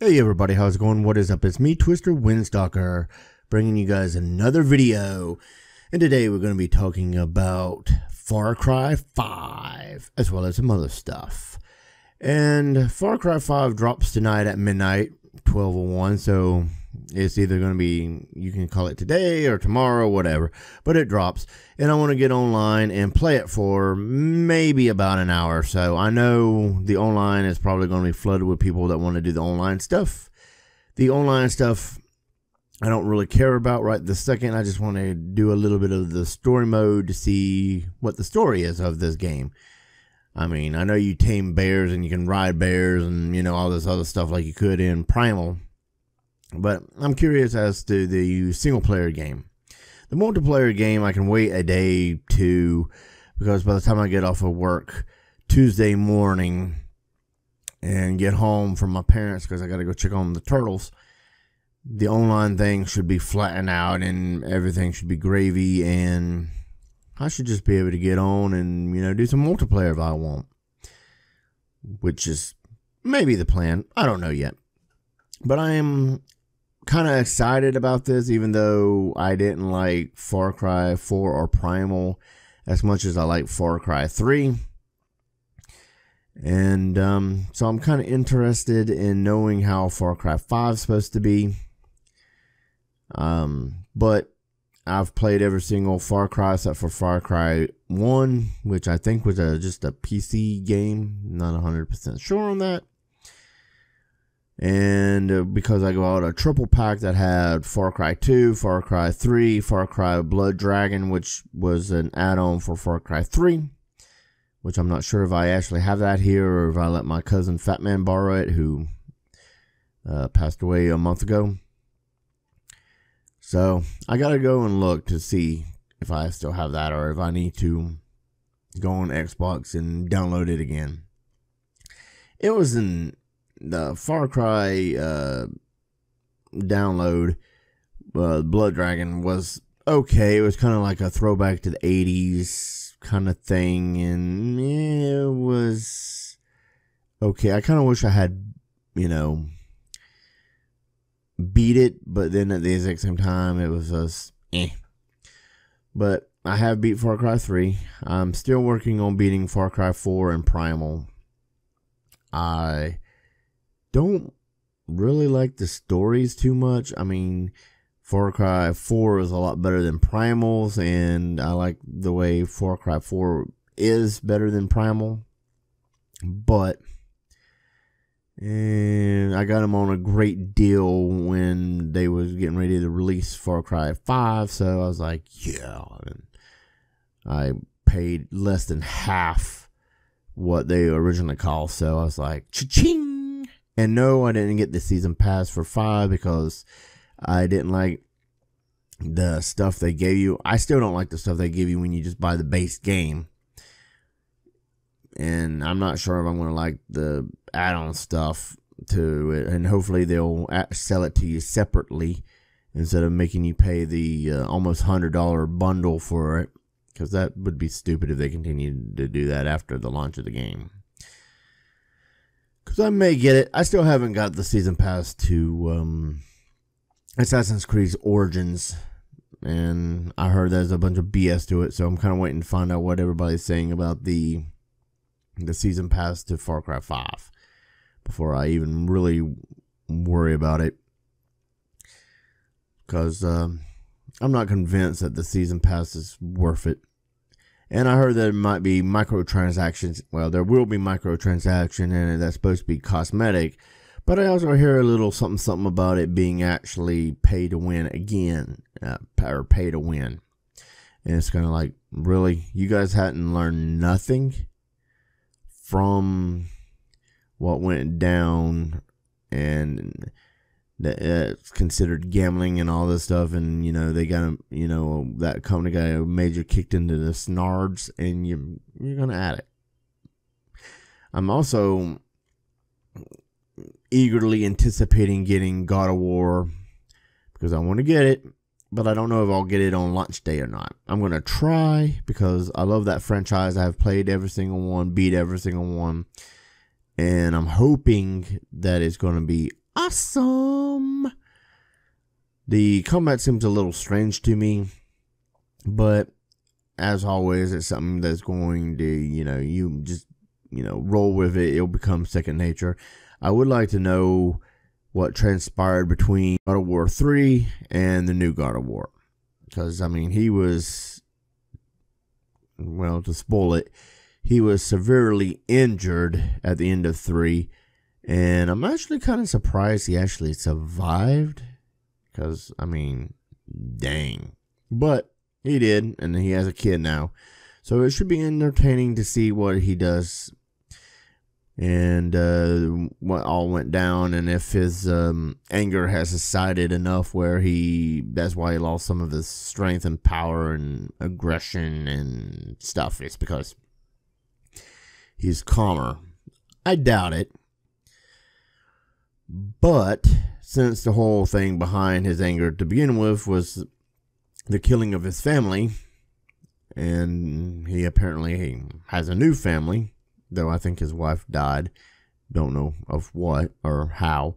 Hey everybody, how's it going? What is up? It's me, Twister Windstalker, bringing you guys another video. And today we're going to be talking about Far Cry 5, as well as some other stuff. And Far Cry 5 drops tonight at midnight, 12:01, so it's either going to be, you can call it today or tomorrow, whatever, but it drops. And I want to get online and play it for maybe about an hour or so. I know the online is probably going to be flooded with people that want to do the online stuff. The online stuff I don't really care about right this second. I just want to do a little bit of the story mode to see what the story is of this game. I mean, I know you tame bears and you can ride bears and, you know, all this other stuff like you could in Primal. But I'm curious as to the single player game. The multiplayer game, I can wait a day to, because by the time I get off of work Tuesday morning and get home from my parents, because I got to go check on the turtles, the online thing should be flattened out and everything should be gravy, and I should just be able to get on and, you know, do some multiplayer if I want, which is maybe the plan. I don't know yet, but I am kind of excited about this, even though I didn't like Far Cry 4 or Primal as much as I like Far Cry 3. And so I'm kind of interested in knowing how Far Cry 5 is supposed to be. But I've played every single Far Cry except for Far Cry 1, which I think was just a PC game. Not 100% sure on that. And because I got a triple pack that had Far Cry 2, Far Cry 3, Far Cry Blood Dragon, which was an add-on for Far Cry 3, which I'm not sure if I actually have that here or if I let my cousin Fatman borrow it, who passed away a month ago. So I got to go and look to see if I still have that or if I need to go on Xbox and download it again. It was in the Far Cry download. Blood Dragon was okay. It was kind of like a throwback to the 80s kind of thing, and yeah, it was okay. I kind of wish I had, you know, beat it, but then at the exact same time it was just But I have beat Far Cry 3. I'm still working on beating Far Cry 4 and Primal. I don't really like the stories too much. I mean, Far Cry 4 is a lot better than Primal's, and I like the way Far Cry 4 is better than Primal. But I got them on a great deal when they was getting ready to release Far Cry 5, so I was like, yeah. And I paid less than half what they originally cost, so I was like, cha-ching! And no, I didn't get the season pass for 5 because I didn't like the stuff they gave you. I still don't like the stuff they give you when you just buy the base game. And I'm not sure if I'm going to like the add-on stuff to it. And hopefully they'll sell it to you separately instead of making you pay the almost $100 bundle for it. Because that would be stupid if they continued to do that after the launch of the game. Because I may get it. I still haven't got the season pass to Assassin's Creed Origins. And I heard there's a bunch of BS to it. So I'm kind of waiting to find out what everybody's saying about the season pass to Far Cry 5 before I even really worry about it. Because I'm not convinced that the season pass is worth it. And I heard there might be microtransactions. Well, there will be microtransaction in it that's supposed to be cosmetic. But I also hear a little something about it being actually pay to win again. Or pay to win. And it's kind of like, really? You guys hadn't learned nothing from what went down, and it's considered gambling and all this stuff, and you know they got a, you know, that company got a major kicked into the snards, and you're gonna add it. I'm also eagerly anticipating getting God of War because I want to get it, but I don't know if I'll get it on launch day or not. I'm gonna try because I love that franchise. I have played every single one, beat every single one, and I'm hoping that it's gonna be awesome. The combat seems a little strange to me, but as always, it's something that's going to, you just, roll with it. It'll become second nature. I would like to know what transpired between God of War 3 and the new God of War. Because, he was, well, to spoil it, he was severely injured at the end of 3. And I'm actually kind of surprised he actually survived. Because, dang. But he did, and he has a kid now. So it should be entertaining to see what he does and what all went down, and if his anger has subsided enough where that's why he lost some of his strength and power and aggression and stuff. It's because he's calmer. I doubt it. But since the whole thing behind his anger to begin with was the killing of his family, and he apparently has a new family, though I think his wife died. Don't know of what or how.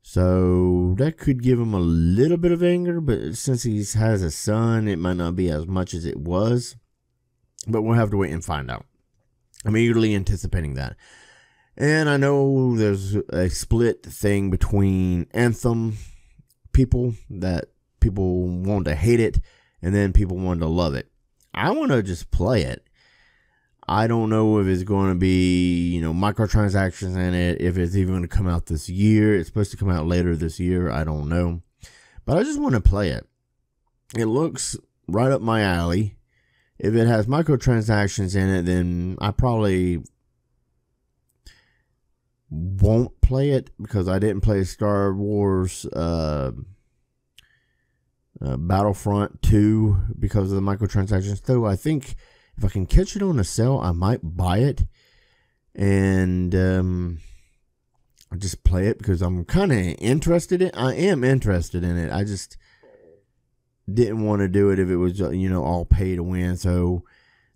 So that could give him a little bit of anger, but since he has a son, it might not be as much as it was. But we'll have to wait and find out. I'm eagerly anticipating that. And I know there's a split thing between Anthem people, that people want to hate it, and then people want to love it. I want to just play it. I don't know if it's going to be, microtransactions in it, if it's even going to come out this year. It's supposed to come out later this year. I don't know. But I just want to play it. It looks right up my alley. If it has microtransactions in it, then I probably won't play it because I didn't play Star Wars Battlefront 2 because of the microtransactions. Though I think if I can catch it on a sale, I might buy it and just play it because I'm kind of interested in. I am interested in it. I just didn't want to do it if it was all pay to win. So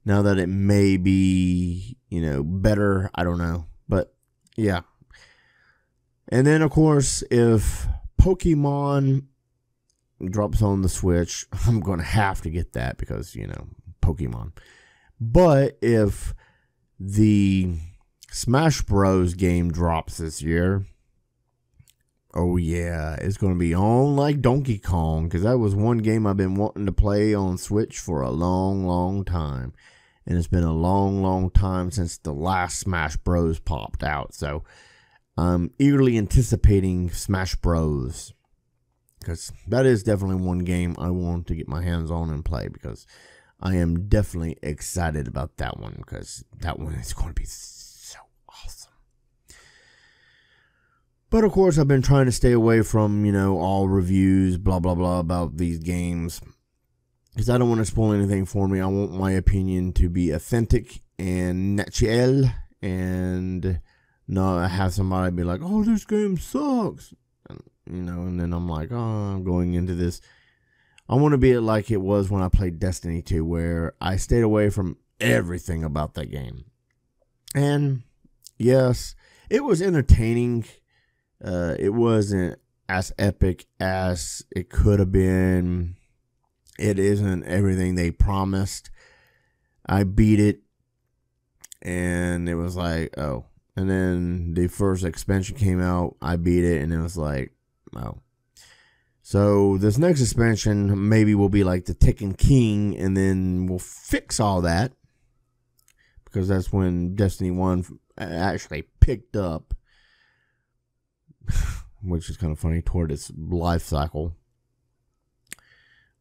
now that it may be better, I don't know. But yeah. And then of course, if Pokemon drops on the Switch, I'm going to have to get that because Pokemon. But if the Smash Bros. Game drops this year, oh yeah, it's going to be on like Donkey Kong, because that was one game I've been wanting to play on Switch for a long, long time. And it's been a long, long time since the last Smash Bros. Popped out. So I'm eagerly anticipating Smash Bros. Because that is definitely one game I want to get my hands on and play, because I am definitely excited about that one, because that one is going to be so awesome. But of course, I've been trying to stay away from, all reviews, blah, blah, blah, about these games, because I don't want to spoil anything for me. I want my opinion to be authentic and natural, and not have somebody be like, oh, this game sucks. And then I'm like, oh, I'm going into this. I want to be like it was when I played Destiny 2, where I stayed away from everything about that game. And yes, it was entertaining. It wasn't as epic as it could have been. It isn't everything they promised. I beat it, and it was like, oh. And then the first expansion came out. I beat it, and it was like, oh. So this next expansion maybe will be like the Tekken King, and then we'll fix all that, because that's when Destiny 1 actually picked up, which is kind of funny, toward its life cycle.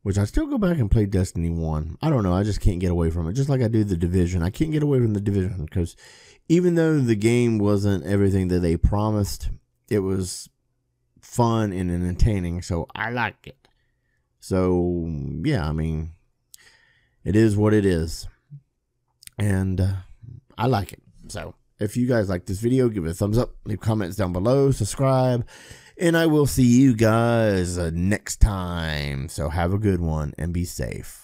Which I still go back and play Destiny 1. I don't know, I just can't get away from it. Just like I do The Division. I can't get away from The Division, because even though the game wasn't everything that they promised, it was fun and entertaining, so I like it. So yeah, it is what it is, and I like it. So if you guys like this video, give it a thumbs up, leave comments down below, subscribe, and I will see you guys next time. So have a good one and be safe.